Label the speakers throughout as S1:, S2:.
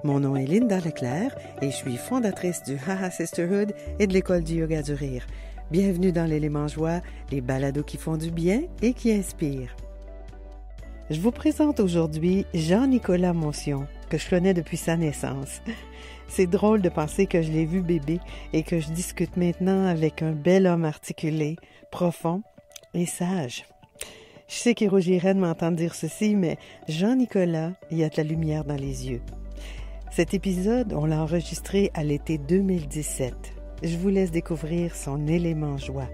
S1: Mon nom est Linda Leclerc et je suis fondatrice du Haha Sisterhood et de l'école du yoga du rire. Bienvenue dans l'élément joie, les balados qui font du bien et qui inspirent. Je vous présente aujourd'hui Jean-Nicolas Moncion, que je connais depuis sa naissance. C'est drôle de penser que je l'ai vu bébé et que je discute maintenant avec un bel homme articulé, profond et sage. Je sais qu'il rougirait de m'entendre dire ceci, mais Jean-Nicolas, il y a de la lumière dans les yeux. Cet épisode, on l'a enregistré à l'été 2017. Je vous laisse découvrir son élément joie.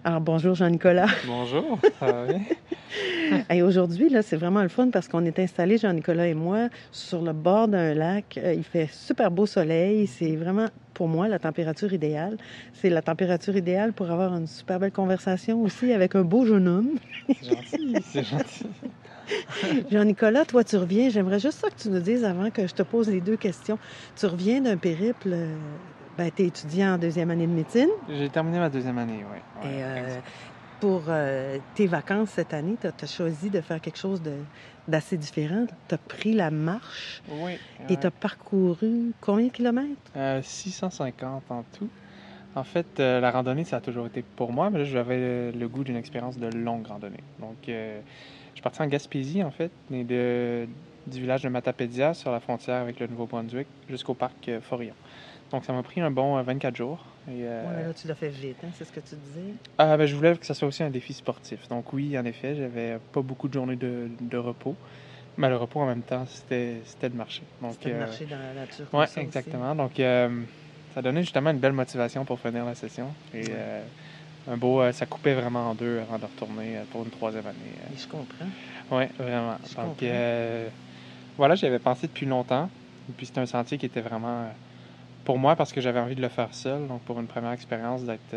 S1: Alors, bonjour Jean-Nicolas.
S2: Bonjour, ça va bien?
S1: Et aujourd'hui, là, c'est vraiment le fun parce qu'on est installés, Jean-Nicolas et moi, sur le bord d'un lac. Il fait super beau soleil. C'est vraiment, pour moi, la température idéale. C'est la température idéale pour avoir une super belle conversation aussi avec un beau jeune homme.
S2: C'est gentil, c'est gentil.
S1: Jean-Nicolas, toi, tu reviens. J'aimerais juste ça que tu nous dises avant que je te pose les deux questions. Tu reviens d'un périple. Tu es étudiant en deuxième année de médecine.
S2: J'ai terminé ma deuxième année, oui.
S1: Et pour tes vacances cette année, tu as choisi de faire quelque chose d'assez différent. Tu as pris la marche et tu as parcouru combien de kilomètres?
S2: 650 en tout. En fait, la randonnée, ça a toujours été pour moi, mais là, j'avais le goût d'une expérience de longue randonnée. Donc, je suis parti en Gaspésie, en fait, du village de Matapédia, sur la frontière avec le Nouveau-Brunswick, jusqu'au parc Forillon. Donc, ça m'a pris un bon 24 jours.
S1: Oui, mais là, tu l'as fait vite, hein? C'est ce que tu disais?
S2: Je voulais que ça soit aussi un défi sportif. Donc oui, en effet, j'avais pas beaucoup de journées de repos. Mais le repos, en même temps, c'était de marcher.
S1: C'était de marcher dans la nature.
S2: Oui, exactement. Aussi. Donc, ça donnait justement une belle motivation pour finir la session. Et ça coupait vraiment en deux avant de retourner pour une troisième année.
S1: Et je comprends.
S2: Oui, vraiment. Donc, voilà, j'y avais pensé depuis longtemps. Et puis, c'était un sentier qui était vraiment... pour moi, parce que j'avais envie de le faire seul, donc pour une première expérience d'être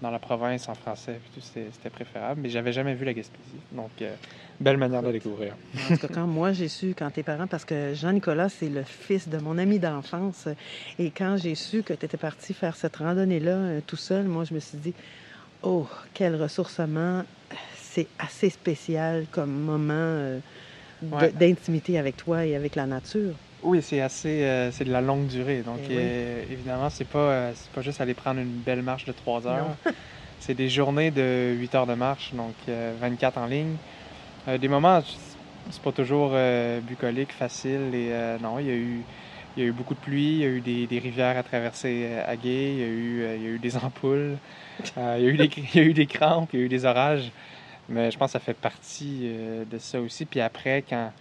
S2: dans la province en français, puis tout, c'était préférable. Mais j'avais jamais vu la Gaspésie, donc belle manière de découvrir.
S1: En tout cas, quand tes parents, parce que Jean-Nicolas, c'est le fils de mon ami d'enfance, et quand j'ai su que tu étais parti faire cette randonnée-là tout seul, moi, je me suis dit, oh, quel ressourcement, c'est assez spécial comme moment d'intimité avec toi et avec la nature.
S2: Oui, c'est c'est de la longue durée. Donc, évidemment, c'est pas juste aller prendre une belle marche de 3 heures. C'est des journées de 8 heures de marche, donc 24 en ligne. Des moments, c'est pas toujours bucolique, facile. Et non, il y a eu beaucoup de pluie, il y a eu des rivières à traverser à gué, il y a eu des ampoules, il y a eu des crampes, il y a eu des orages. Mais je pense que ça fait partie de ça aussi. Puis après, quand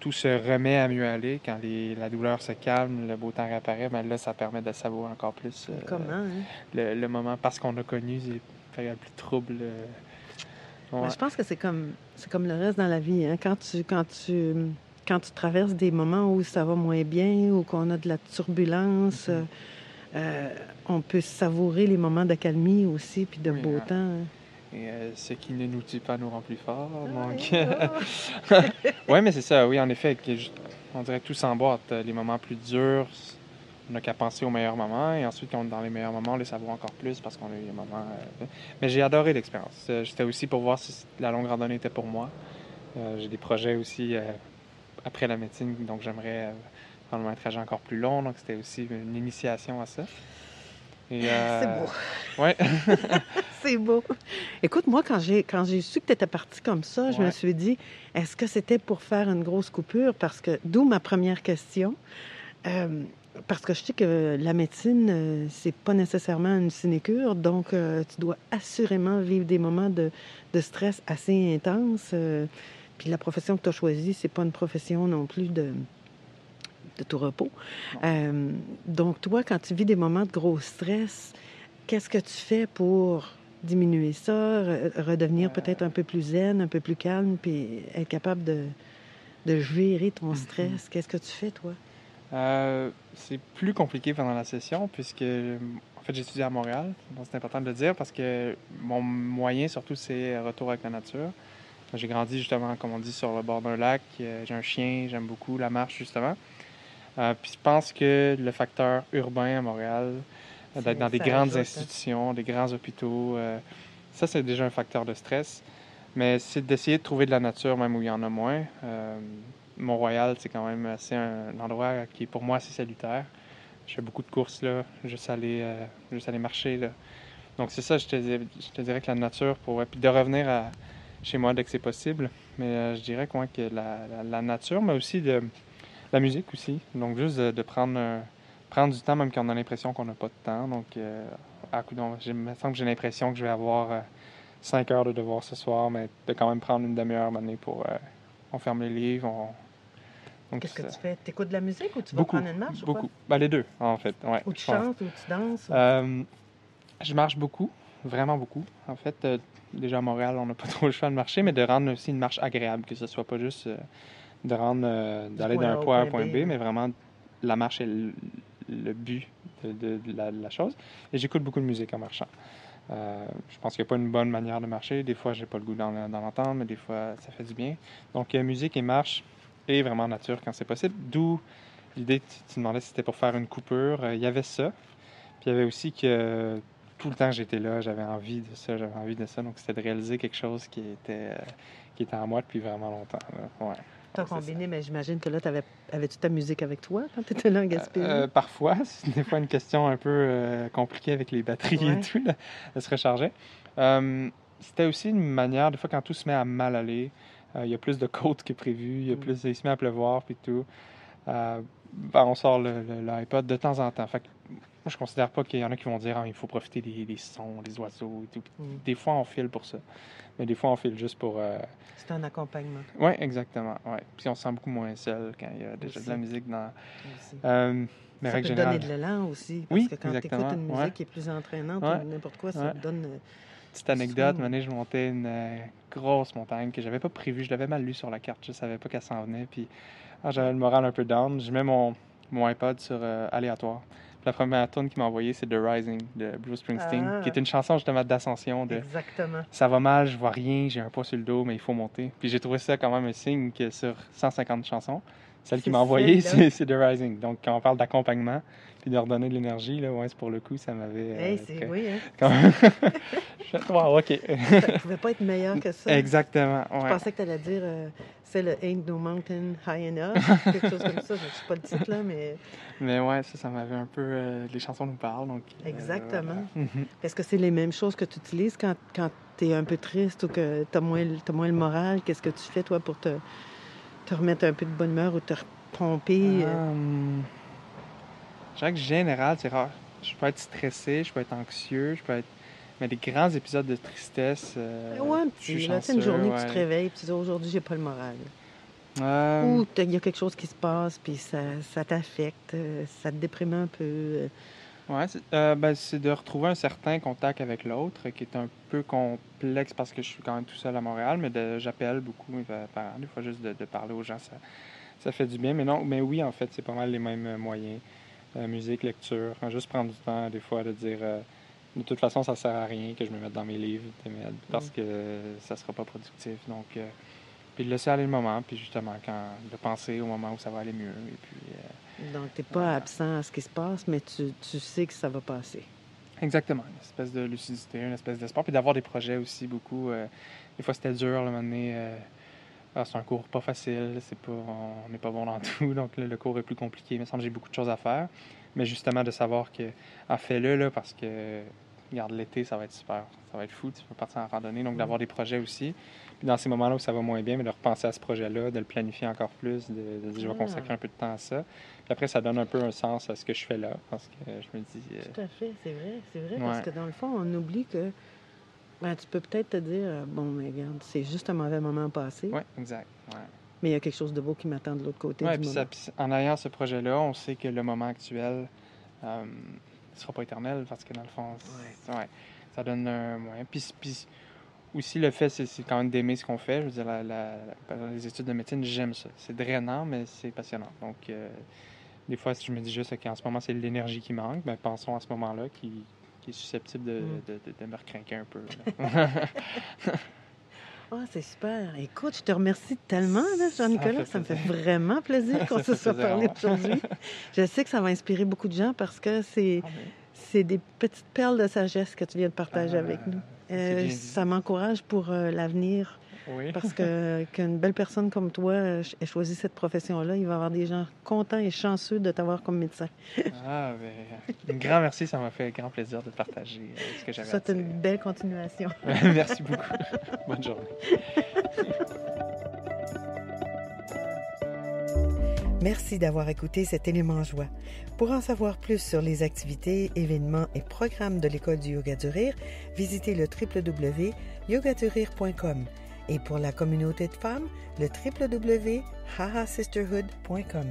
S2: tout se remet à mieux aller, quand la douleur se calme, le beau temps réapparaît, ben là, ça permet de savourer encore plus le moment, parce qu'on a connu des périodes plus troubles.
S1: Je pense que c'est comme le reste dans la vie. Hein? Quand tu traverses des moments où ça va moins bien, ou qu'on a de la turbulence, on peut savourer les moments d'accalmie aussi, puis de beau temps. Hein?
S2: Et ce qui ne nous tue pas nous rend plus forts. Oui, mais c'est ça, oui, en effet. On dirait que tout s'emboîte. Les moments plus durs, on n'a qu'à penser aux meilleurs moments. Et ensuite, quand on est dans les meilleurs moments, on les savoure encore plus parce qu'on a eu les moments. Mais j'ai adoré l'expérience. J'étais aussi pour voir si la longue randonnée était pour moi. J'ai des projets aussi après la médecine, donc j'aimerais prendre un trajet encore plus long. Donc, c'était aussi une initiation à ça. Et,
S1: c'est beau.
S2: Oui.
S1: C'est beau. Écoute, moi, quand j'ai su que tu étais parti comme ça, je me suis dit, est-ce que c'était pour faire une grosse coupure? Parce que, d'où ma première question. Parce que je sais que la médecine, c'est pas nécessairement une sinécure, donc tu dois assurément vivre des moments de stress assez intenses. Puis la profession que tu as choisie, c'est pas une profession non plus de tout repos. Donc, toi, quand tu vis des moments de gros stress, qu'est-ce que tu fais pour diminuer ça, redevenir peut-être un peu plus zen, un peu plus calme, puis être capable de gérer ton stress? Qu'est-ce que tu fais, toi?
S2: C'est plus compliqué pendant la session, puisque, en fait, j'étudie à Montréal. Donc, c'est important de le dire, parce que mon moyen, surtout, c'est retour avec la nature. J'ai grandi, justement, comme on dit, sur le bord d'un lac. J'ai un chien, j'aime beaucoup la marche, justement. Puis je pense que le facteur urbain à Montréal d'être dans des grandes institutions, des grands hôpitaux. Ça, c'est déjà un facteur de stress. Mais c'est d'essayer de trouver de la nature, même où il y en a moins. Mont-Royal, c'est quand même un endroit qui est pour moi assez salutaire. Je fais beaucoup de courses là, juste aller marcher là. Donc c'est ça, je te dirais que la nature, puis de revenir chez moi dès que c'est possible. Mais je dirais que la nature, mais aussi la musique aussi. Donc juste de prendre du temps, même quand on a l'impression qu'on n'a pas de temps. Donc il me semble que j'ai l'impression que je vais avoir 5 heures de devoir ce soir, mais de quand même prendre une demi-heure maintenant pour on ferme les livres. Donc,
S1: qu'est-ce que tu fais? Tu écoutes de la musique ou tu vas
S2: beaucoup,
S1: prendre une marche?
S2: Beaucoup. Ben, les deux, en fait. Ouais,
S1: ou tu chantes ou tu danses?
S2: Je marche beaucoup, vraiment beaucoup. En fait, déjà à Montréal, on n'a pas trop le choix de marcher, mais de rendre aussi une marche agréable, que ce soit pas juste d'aller d'un point A à un point B, mais vraiment la marche est le but de la chose. Et j'écoute beaucoup de musique en marchant. Je pense qu'il n'y a pas une bonne manière de marcher. Des fois, j'ai pas le goût d'en entendre, mais des fois, ça fait du bien. Donc, musique et marche et vraiment nature quand c'est possible. D'où l'idée, tu demandais si c'était pour faire une coupure. Il y avait ça. Puis il y avait aussi que tout le temps que j'étais là, j'avais envie de ça. Donc, c'était de réaliser quelque chose qui était en moi depuis vraiment longtemps. Là. Ouais.
S1: Tu as combiné, mais j'imagine que là, avais-tu ta musique avec toi quand tu étais là en Gaspésie?
S2: Parfois. C'est des fois une question un peu compliquée avec les batteries et tout, là, de se recharger. C'était aussi une manière, des fois, quand tout se met à mal aller, il y a plus de côtes que prévu, il se met à pleuvoir, puis tout. On sort l'iPod de temps en temps. Fait que, moi, je considère pas qu'il y en a qui vont dire il faut profiter des sons, des oiseaux et tout. Des fois, on file pour ça. Mais des fois, on file juste pour...
S1: C'est un accompagnement.
S2: Oui, exactement. Ouais. Puis on se sent beaucoup moins seul quand il y a déjà de la musique dans...
S1: mais ça peut donner de l'élan aussi. Parce que quand tu écoutes une musique qui est plus entraînante ou n'importe quoi, ça te donne...
S2: Petite anecdote, une année, je montais une grosse montagne que j'avais pas prévue. Je l'avais mal lu sur la carte. Je savais pas qu'elle s'en venait. Puis j'avais le moral un peu down. Je mets mon iPod sur aléatoire. La première tune qu'il m'a envoyée, c'est The Rising de Bruce Springsteen, qui est une chanson justement d'ascension.
S1: Exactement.
S2: Ça va mal, je vois rien, j'ai un poids sur le dos, mais il faut monter. Puis j'ai trouvé ça quand même un signe que sur 150 chansons, celle qui m'a envoyée, c'est The Rising. Donc quand on parle d'accompagnement, puis de redonner de l'énergie, là, c'est pour le coup, ça m'avait...
S1: oui, hein?
S2: Quand même... wow, OK.
S1: Ça ne pouvait pas être meilleur que ça.
S2: Exactement,
S1: Je pensais que tu allais dire c'est le Ain't No Mountain High Enough, quelque chose comme ça. Je ne sais pas le titre, là, mais...
S2: Mais ouais, ça m'avait un peu... les chansons nous parlent, donc...
S1: Exactement. Est-ce que c'est les mêmes choses que tu utilises quand tu es un peu triste ou que tu as moins le moral? Qu'est-ce que tu fais, toi, pour te remettre un peu de bonne humeur ou te repomper?
S2: Je dirais que général, c'est rare. Je peux être stressé, je peux être anxieux, mais des grands épisodes de tristesse...
S1: un petit. C'est une journée où tu te réveilles et tu dis « Aujourd'hui, j'ai pas le moral ». Ou il y a quelque chose qui se passe, puis ça t'affecte, ça te déprime un peu.
S2: Oui, c'est de retrouver un certain contact avec l'autre, qui est un peu complexe parce que je suis quand même tout seul à Montréal, mais j'appelle beaucoup mes parents. Des fois, juste de parler aux gens, ça fait du bien. Mais oui, en fait, c'est pas mal les mêmes moyens. Musique, lecture, juste prendre du temps, des fois, de dire de toute façon, ça sert à rien que je me mette dans mes livres parce que ça sera pas productif. Donc, puis de laisser aller le moment, puis justement, de penser au moment où ça va aller mieux. Et puis,
S1: donc, tu n'es pas absent à ce qui se passe, mais tu sais que ça va passer.
S2: Exactement. Une espèce de lucidité, une espèce d'espoir. Puis d'avoir des projets aussi beaucoup. Des fois, c'était dur, là, c'est un cours pas facile, on n'est pas bon dans tout, donc là, le cours est plus compliqué. Il me semble que j'ai beaucoup de choses à faire. Mais justement, de savoir que, fais-le, là, parce que, regarde, l'été, ça va être super. Ça va être fou, tu peux partir en randonnée. Donc, d'avoir des projets aussi. Puis dans ces moments-là où ça va moins bien, mais de repenser à ce projet-là, de le planifier encore plus, de dire, je vais consacrer un peu de temps à ça. Puis après, ça donne un peu un sens à ce que je fais là, parce que je me dis...
S1: Tout à fait, c'est vrai, parce que dans le fond, on oublie que tu peux peut-être te dire, bon, mais regarde, c'est juste un mauvais moment passé.
S2: Oui, exact, ouais.
S1: Mais il y a quelque chose de beau qui m'attend de l'autre côté du moment.
S2: Puis en ayant ce projet-là, on sait que le moment actuel ne sera pas éternel, parce que dans le fond, ça donne un moyen. Puis aussi, le fait, c'est quand même d'aimer ce qu'on fait. Je veux dire, les études de médecine, j'aime ça. C'est drainant, mais c'est passionnant. Donc, des fois, si je me dis juste qu'en ce moment, c'est l'énergie qui manque, ben pensons à ce moment-là qui est susceptible de me recrinquer un peu.
S1: C'est super. Écoute, je te remercie tellement, Jean-Nicolas. Ça me fait vraiment plaisir qu'on se soit parlé aujourd'hui. Je sais que ça va inspirer beaucoup de gens parce que C'est des petites perles de sagesse que tu viens de partager avec nous.
S2: C'est bien dit.
S1: Ça m'encourage pour l'avenir.
S2: Oui.
S1: Parce qu'une belle personne comme toi ait choisi cette profession-là, il va y avoir des gens contents et chanceux de t'avoir comme médecin.
S2: Ah, ben, un grand merci, ça m'a fait grand plaisir de partager ce que j'avais à
S1: C'est
S2: dire.
S1: une belle continuation.
S2: Merci beaucoup. Bonne journée.
S1: Merci d'avoir écouté cet élément joie. Pour en savoir plus sur les activités, événements et programmes de l'École du yoga du rire, visitez le www.yogadurire.com. Et pour la communauté de femmes, le www.hahasisterhood.com.